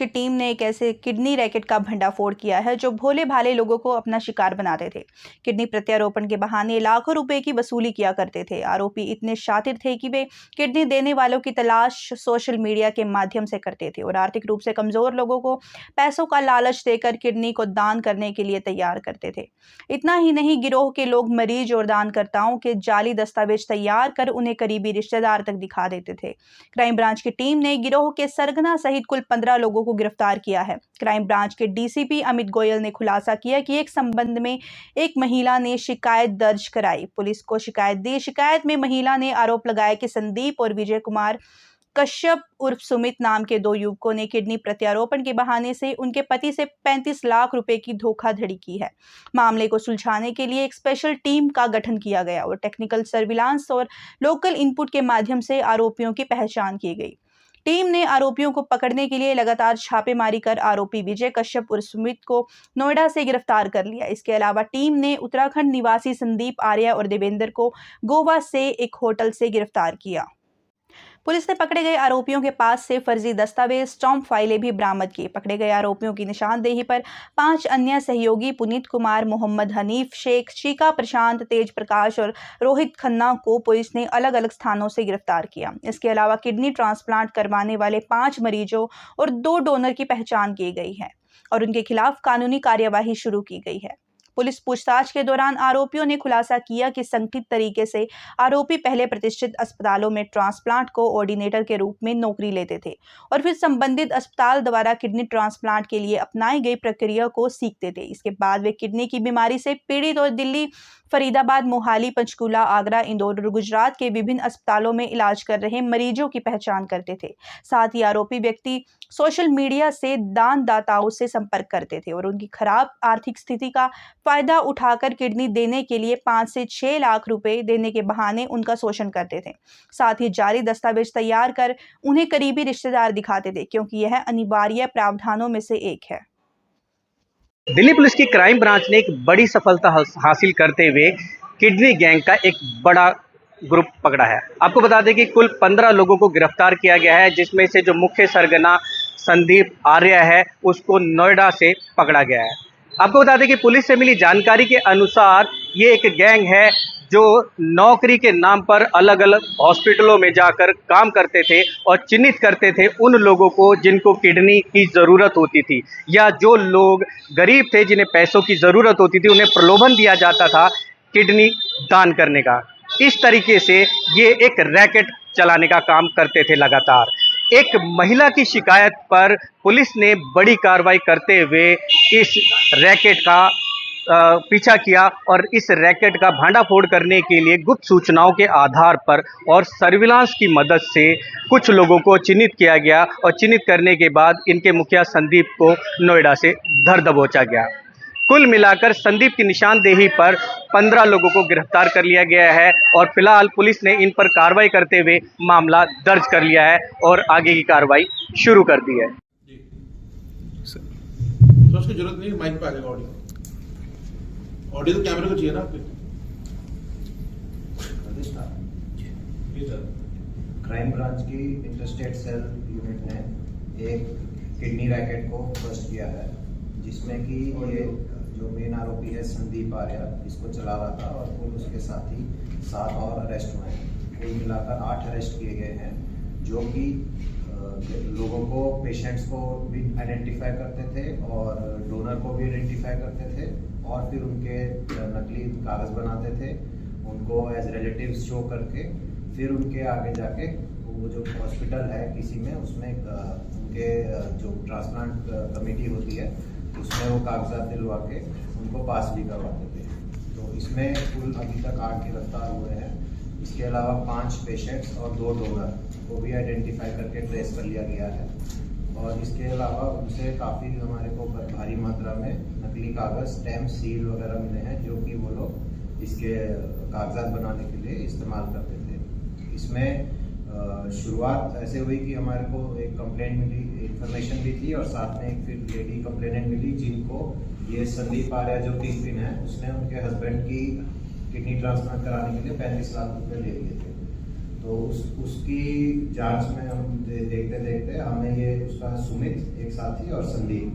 की टीम ने एक ऐसे किडनी रैकेट का भंडाफोड़ किया है जो भोले भाले लोगों को अपना शिकार बनाते थे। किडनी प्रत्यारोपण के बहाने लाखों रुपए की वसूली किया करते थे। आरोपी इतने शातिर थे कि वे किडनी देने वालों की तलाश सोशल मीडिया के माध्यम से करते थे और आर्थिक रूप से कमजोर लोगों को पैसों का लालच देकर किडनी को दान करने के लिए तैयार करते थे। इतना ही नहीं, गिरोह के लोग मरीज और दानकर्ताओं के जाली दस्तावेज तैयार कर उन्हें करीबी रिश्तेदार तक दिखा देते थे। क्राइम ब्रांच की टीम ने गिरोह के सरगना सहित कुल 15 लोगों को गिरफ्तार किया है। क्राइम ब्रांच के डीसीपी अमित गोयल ने खुलासा किया कि एक संबंध में एक महिला ने शिकायत दर्ज कराई। पुलिस को शिकायत दी। शिकायत में महिला ने आरोप लगाया कि संदीप और विजय कुमार कश्यप उर्फ सुमित नाम के 2 युवकों ने किडनी प्रत्यारोपण के बहाने से उनके पति से 35 लाख रुपए की धोखाधड़ी की है। मामले को सुलझाने के लिए एक स्पेशल टीम का गठन किया गया और टेक्निकल सर्विलांस और लोकल इनपुट के माध्यम से आरोपियों की पहचान की गई। टीम ने आरोपियों को पकड़ने के लिए लगातार छापेमारी कर आरोपी विजय कश्यप और सुमित को नोएडा से गिरफ्तार कर लिया। इसके अलावा टीम ने उत्तराखंड निवासी संदीप आर्या और देवेंद्र को गोवा से एक होटल से गिरफ्तार किया। पुलिस ने पकड़े गए आरोपियों के पास से फर्जी दस्तावेज, स्टॉम्प फाइलें भी बरामद की। पकड़े गए आरोपियों की निशानदेही पर 5 अन्य सहयोगी पुनीत कुमार, मोहम्मद हनीफ शेख, चीका प्रशांत, तेज प्रकाश और रोहित खन्ना को पुलिस ने अलग अलग स्थानों से गिरफ्तार किया। इसके अलावा किडनी ट्रांसप्लांट करवाने वाले 5 मरीजों और 2 डोनर की पहचान की गई है और उनके खिलाफ कानूनी कार्यवाही शुरू की गई है। पुलिस पूछताछ के दौरान आरोपियों ने खुलासा किया कि संगठित तरीके से आरोपी पहले प्रतिष्ठित अस्पतालों में ट्रांसप्लांट कोऑर्डिनेटर के रूप में नौकरी लेते थे और फिर संबंधित अस्पताल द्वारा किडनी ट्रांसप्लांट के लिए अपनाई गई प्रक्रिया को सीखते थे। इसके बाद वे किडनी की बीमारी से पीड़ित और दिल्ली, फरीदाबाद, मोहाली, पंचकुला, आगरा, इंदौर और गुजरात के विभिन्न अस्पतालों में इलाज कर रहे मरीजों की पहचान करते थे। साथ ही आरोपी व्यक्ति सोशल मीडिया से दानदाताओं से संपर्क करते थे और उनकी खराब आर्थिक स्थिति का फायदा उठाकर किडनी देने के लिए 5 से 6 लाख रुपए देने के बहाने उनका शोषण करते थे। साथ ही जाली दस्तावेज तैयार कर उन्हें करीबी रिश्तेदार दिखाते थे, क्योंकि यह अनिवार्य प्रावधानों में से एक है। दिल्ली पुलिस की क्राइम ब्रांच ने एक बड़ी सफलता हासिल करते हुए किडनी गैंग का एक बड़ा ग्रुप पकड़ा है। आपको बता दें कि कुल 15 लोगों को गिरफ्तार किया गया है, जिसमें से जो मुख्य सरगना संदीप आर्या है उसको नोएडा से पकड़ा गया है। आपको बता दें कि पुलिस से मिली जानकारी के अनुसार ये एक गैंग है जो नौकरी के नाम पर अलग अलग हॉस्पिटलों में जाकर काम करते थे और चिन्हित करते थे उन लोगों को जिनको किडनी की ज़रूरत होती थी, या जो लोग गरीब थे जिन्हें पैसों की ज़रूरत होती थी उन्हें प्रलोभन दिया जाता था किडनी दान करने का। इस तरीके से ये एक रैकेट चलाने का काम करते थे लगातार। एक महिला की शिकायत पर पुलिस ने बड़ी कार्रवाई करते हुए इस रैकेट का पीछा किया और इस रैकेट का भांडाफोड़ करने के लिए गुप्त सूचनाओं के आधार पर और सर्विलांस की मदद से कुछ लोगों को चिन्हित किया गया और चिन्हित करने के बाद इनके मुखिया संदीप को नोएडा से धर दबोचा गया। कुल मिलाकर संदीप की निशानदेही पर 15 लोगों को गिरफ्तार कर लिया गया है और फिलहाल पुलिस ने इन पर कार्रवाई करते हुए मामला दर्ज कर लिया है और आगे की कार्रवाई शुरू कर दी है। तो उसकी जरूरत नहीं, माइक पे आ जाएगा ऑडियो। ऑडियो तो कैमरे को चाहिए ना आपके। क्राइम ब्रांच की इंटरस्टेट सेल यूनिट ने एक किडनी रैकेट को बस्ट किया है, जिसमें कि ये जो मेन आरोपी है संदीप आर्या इसको चला रहा था और कुल उसके साथी 7 और अरेस्ट हुए हैं। कुल मिलाकर 8 अरेस्ट किए गए हैं, जो कि लोगों को, पेशेंट्स को भी आइडेंटिफाई करते थे और डोनर को भी आइडेंटिफाई करते थे और फिर उनके नकली कागज बनाते थे, उनको एज रिलेटिव्स शो करके फिर उनके आगे जाके वो जो हॉस्पिटल है किसी में, उसमें उनके जो ट्रांसप्लांट कमेटी होती है उसमें वो कागजात दिलवा के उनको पास भी करवाते थे। तो इसमें कुल अभी तक 8 गिरफ्तार हुए हैं। इसके अलावा 5 पेशेंट्स और 2 डोनर को भी आइडेंटिफाई करके ट्रेस कर लिया गया है और इसके अलावा उनसे काफ़ी हमारे को भारी मात्रा में नकली कागज, स्टैम्प, सील वगैरह मिले हैं, जो कि वो लोग इसके कागजात बनाने के लिए इस्तेमाल करते थे। इसमें शुरुआत ऐसे हुई कि हमारे को एक कंप्लेंट मिली, इन्फॉर्मेशन भी थी और साथ में एक फिर लेडी कंप्लेनेंट मिली जिनको ये संदीप आर्या जो 30 दिन है उसने उनके हस्बैंड की किडनी ट्रांसप्लांट कराने के लिए 35 लाख रुपए ले लिए थे। तो उसकी जांच में हम देखते देखते हमें ये उसका सुमित एक साथी और संदीप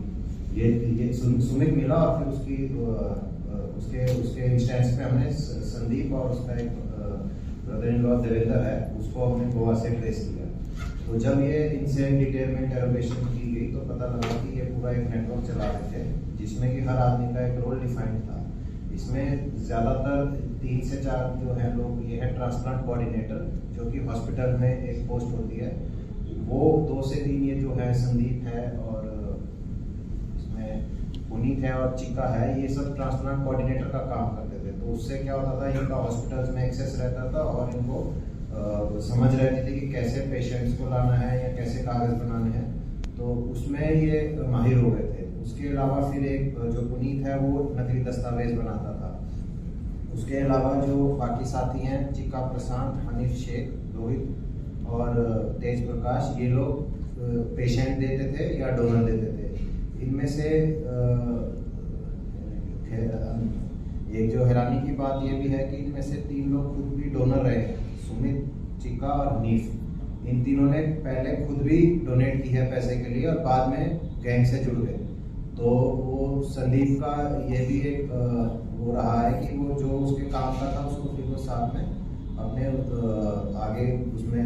ये सुमित मिला, और फिर उसके इंस्टेंस पे हमने संदीप और उसका एक ब्रदर इन लॉ देवेंद्र है, उसको हमने गोवा से ट्रेस किया। तो जब ये इनसे डिटेल में इंटरोगेशन की गई तो पता लगा कि ये पूरा एक नेटवर्क चला रहे थे, जिसमें कि हर आदमी का एक रोल डिफाइंड था। इसमें ज़्यादातर 3 से 4 जो है लोग ये है ट्रांसप्लांट कोऑर्डिनेटर, जो कि हॉस्पिटल में एक पोस्ट होती है, वो 2 से 3 ये जो है संदीप है और इसमें पुनीत है और चिका है, ये सब ट्रांसप्लांट कोऑर्डिनेटर का काम करते थे। तो उससे क्या होता था, इनका हॉस्पिटल्स में एक्सेस रहता था और इनको समझ रहती थी कि कैसे पेशेंट्स को लाना है या कैसे कागज बनाने हैं, तो उसमें ये माहिर हो गए थे। उसके अलावा फिर एक जो पुनीत है वो नकली दस्तावेज बनाता था। उसके अलावा जो बाकी साथी हैं, चिका प्रशांत, हनीफ शेख, रोहित और तेज प्रकाश, ये लोग पेशेंट देते थे या डोनर देते थे। इनमें से एक जो हैरानी की बात ये भी है कि इनमें से 3 लोग खुद भी डोनर रहे, सुमित, चिका और हनीफ। इन तीनों ने पहले खुद भी डोनेट की है पैसे के लिए और बाद में गैंग से जुड़ गए। तो वो संदीप का ये भी एक वो रहा है कि वो जो उसके काम का था उसको फिर वो साथ में अपने आगे उसमें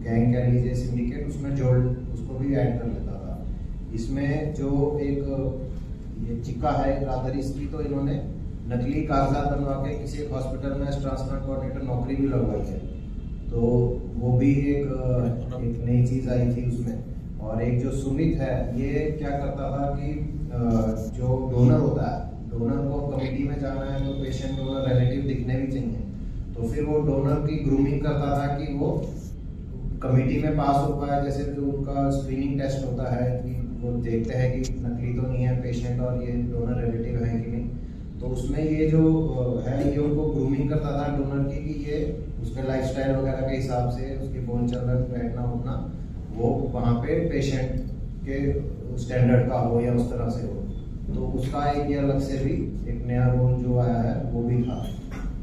गैंग कह लीजिए, सिंडिकेट, उसमें जोड़ उसको भी ऐड कर लेता था। इसमें जो एक ये चिक्का है रादर, इसकी तो इन्होंने नकली कागजात बनवा के किसी एक हॉस्पिटल में ट्रांसप्लांट कोऑर्डिनेटर नौकरी भी लगवाई है, तो वो भी एक नई चीज़ आई थी उसमें। और एक जो सुमित है, ये क्या करता था कि जो डोनर होता है, डोनर को कमेटी में जाना है तो पेशेंट डोनर रिलेटिव दिखने भी चाहिए, तो फिर वो डोनर की ग्रूमिंग करता था कि वो कमेटी में पास हो पाए। जैसे जो उनका स्क्रीनिंग टेस्ट होता है कि वो देखते हैं कि नकली तो नहीं है पेशेंट और ये डोनर रिलेटिव है कि नहीं, तो उसमें ये जो है ये उनको ग्रूमिंग करता था डोनर की कि ये उसके लाइफस्टाइल वगैरह के हिसाब से उसकी बोल चलन, बैठना उठना वो वहाँ पे पेशेंट के स्टैंडर्ड का हो या उस तरह से हो। तो उसका एक ये अलग से भी एक नया रोल जो आया है वो भी था।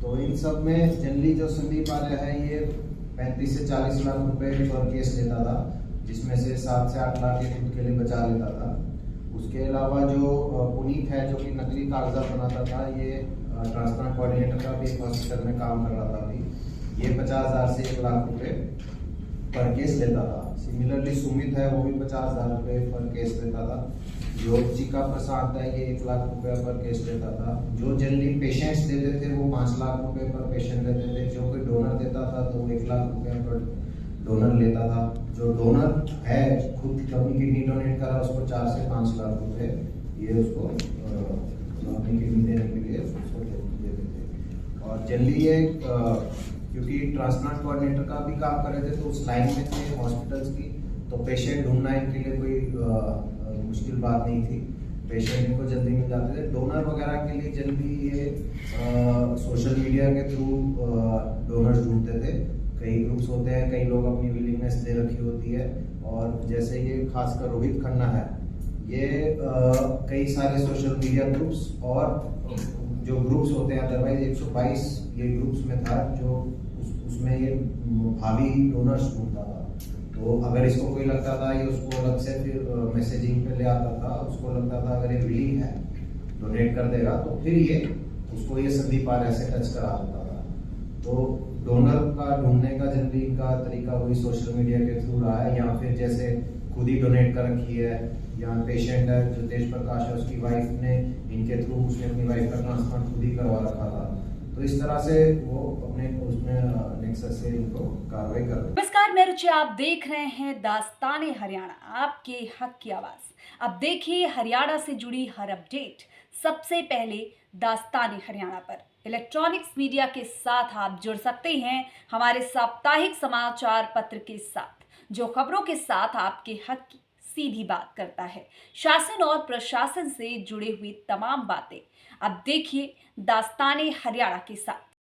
तो इन सब में जनरली जो संदीप आर्य है ये 35 से 40 लाख रुपए पर केस लेता था, जिसमें से 7 से 8 लाख ये खुद के लिए बचा लेता था। उसके अलावा जो पुनीत है जो कि नकली कागजात बनाता था, ये ट्रांसप्लांट कोऑर्डिनेटर का भी एक हॉस्पिटल में काम कर रहा था अभी, ये 50,000 से 1 लाख रुपए पर केस लेता था। सिमिलरली सुमित है वो भी 50,000 रुपए पर केस लेता था। जो चिका प्रसाद है ये 1 लाख रुपए पर केस लेता था। जो जनरली पेशेंट्स देते थे वो 5 लाख रुपए पर पेशेंट देते थे। जो कोई डोनर देता था तो 1 लाख रुपए पर डोनर लेता था। जो डोनर है खुद अपनी किडनी डोनेट करा उसको 4 से 5 लाख रुपए ये उसको अपनी किडनी देने के लिए उसको देते थे। और जनरली ये क्योंकि ट्रांसप्लांट कोऑर्डिनेटर का भी काम कर रहे थे तो उस लाइन में थे हॉस्पिटल्स की, तो पेशेंट ढूंढना इनके लिए कोई मुश्किल बात नहीं थी, पेशेंट इनको जल्दी मिल जाते थे। डोनर वगैरह के लिए जनरली ये सोशल मीडिया के थ्रू डोनर्स ढूंढते थे। कई ग्रुप्स होते हैं, कई लोग अपनी विलिंगनेस दे रखी होती है, और जैसे ये खासकर रोहित खन्ना है, ये कई सारे सोशल मीडिया ग्रुप्स और जो ग्रुप्स होते हैं अदरवाइज 122 ये ग्रुप्स में था जो उसमें ये भावी डोनर्स ढूंढता था। तो अगर इसको कोई लगता था ये उसको अलग से फिर मैसेजिंग पे ले आता था, उसको लगता था अगर ये विलिंग है डोनेट कर देगा तो फिर ये उसको ये संदीप आर्य से टच करा देता था। तो डोनर का ढूंढने का जनरली इनका तरीका वही सोशल मीडिया के थ्रू रहा है, या फिर जैसे खुद ही डोनेट कर रखी है, या पेशेंट है जो तेज प्रकाश है उसकी वाइफ ने इनके थ्रू उसने अपनी वाइफ का ट्रांसप्लांट खुद ही करवा रखा था। तो इस तरह से वो अपने उसमें नेक्सस से इनको कार्रवाई कर रहे हैं। नमस्कार, मैं रुचि, आप देख रहे हैं दास्ताने हरियाणा, आपके हक की आवाज। अब देखिए हरियाणा से जुड़ी हर अपडेट सबसे पहले दास्ताने हरियाणा पर। इलेक्ट्रॉनिक्स मीडिया के साथ आप जुड़ सकते हैं हमारे साप्ताहिक समाचार पत्र के साथ, जो खबरों के साथ आपके हक की सीधी बात करता है, शासन और प्रशासन से जुड़े हुए तमाम बातें। अब देखिए दास्ताने हरियाणा के साथ।